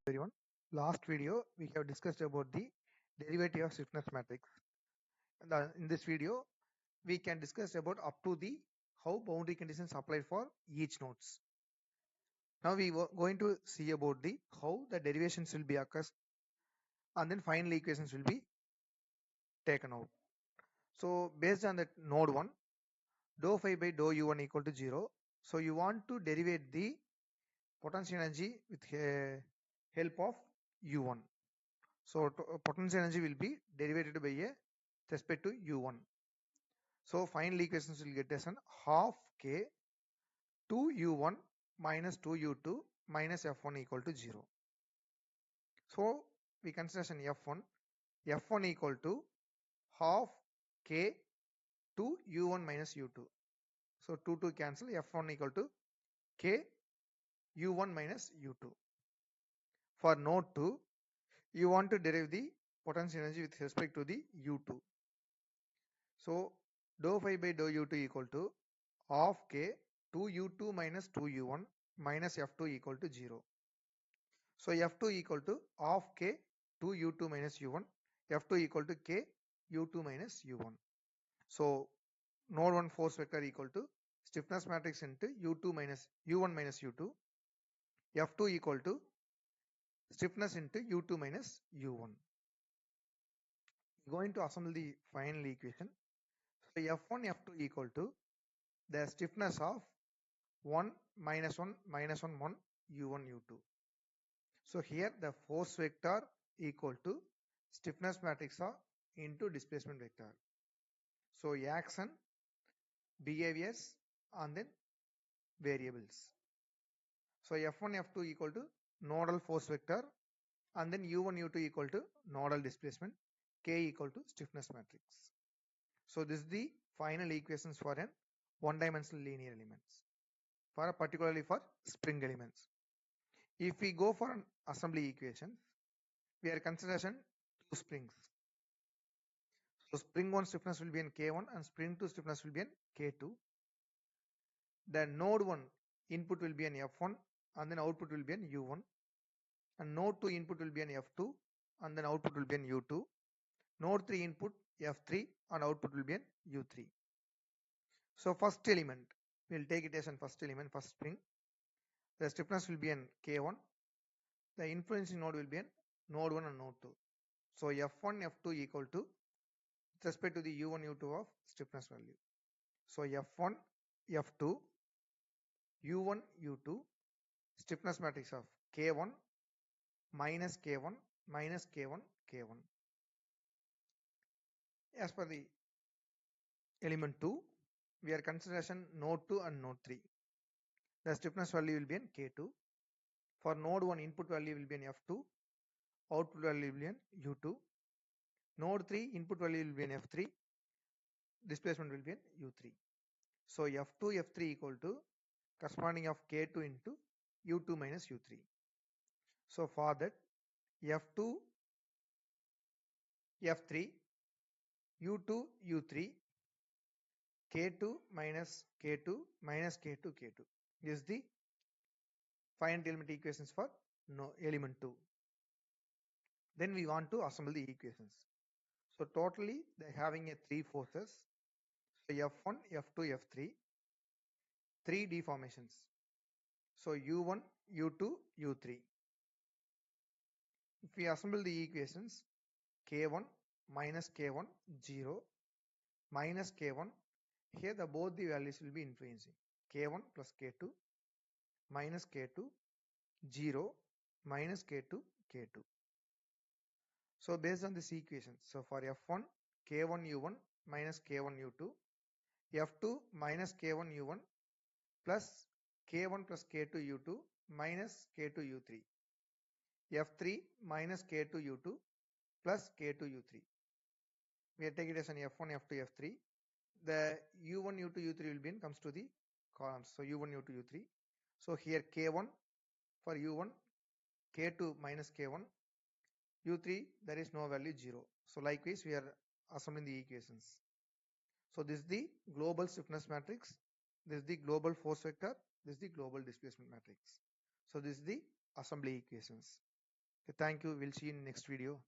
Everyone. Last video we have discussed about the derivative of stiffness matrix. In this video we can discuss about up to the how boundary conditions applied for each nodes. Now we were going to see about the how the derivations will be occurs and then final equations will be taken out. So based on that node 1, dou phi by dou u1 equal to 0. So you want to derivate the potential energy with help of u1. So potential energy will be derivated by a respect to u1. So final equations will get as an half k 2u1 minus 2u2 minus f1 equal to 0. So we consider as an f1 equal to half k 2u1 minus u2. So 2 cancel, f1 equal to k u1 minus u2. For node 2, you want to derive the potential energy with respect to the u2. So dou phi by dou u2 equal to half k 2u2 minus 2u1 minus f2 equal to 0. So f2 equal to half k 2u2 minus u1, f2 equal to k u2 minus u1. So node 1 force vector equal to stiffness matrix into u2 minus u1 minus u2, f2 equal to stiffness into u2 minus u1. Going to assemble the final equation. So f1 f2 equal to the stiffness of 1 minus 1 minus 1 1 u1 u2. So here the force vector equal to stiffness matrix of into displacement vector. So action, behaviors and then variables. So f1 f2 equal to nodal force vector and then u1 u2 equal to nodal displacement, k equal to stiffness matrix. So this is the final equations for an one-dimensional linear elements, particularly for spring elements. If we go for an assembly equation, we are considering two springs. So spring 1 stiffness will be in K1 and spring 2 stiffness will be in K2. The node 1 input will be an F1 and then output will be an U1. And node 2 input will be an F2 and then output will be an U2. Node 3 input F3 and output will be an U3. So first element, we will take it as an first element, first spring. The stiffness will be in K1. The influencing node will be in node 1 and node 2. So F1, F2 equal to with respect to the U1, U2 of stiffness value. So F1, F2, U1, U2, stiffness matrix of K1 minus K1 minus K1, K1. As per the element 2, we are consideration node 2 and node 3. The stiffness value will be in K2. For node 1, input value will be in F2, output value will be in U2. Node 3, input value will be in F3, displacement will be in U3. So F2, F3 equal to corresponding of K2 into U2 minus U3. So for that, F2, F3, U2, U3, K2 minus K2 minus K2, K2. This is the finite element equations for element 2. Then we want to assemble the equations. So totally they having a 3 forces. So F1, F2, F3, 3 deformations. So U1, U2, U3. If we assemble the equations, K1 minus K1, 0, minus K1, here both the values will be influencing. K1 plus K2, minus K2, 0, minus K2, K2. So based on this equation, so for F1, K1 U1 minus K1 U2, F2 minus K1 U1 plus K1 plus K2 U2 minus K2 U3, F3 minus K2 U2 plus K2 U3. We are taking it as an F1, F2, F3. The U1, U2, U3 will be in comes to the columns. So U1, U2, U3. So here K1 for U1, K2 minus K1, U3 there is no value 0. So likewise we are assembling the equations. So this is the global stiffness matrix, this is the global force vector, this is the global displacement matrix. So this is the assembly equations. Thank you. We'll see you in next video.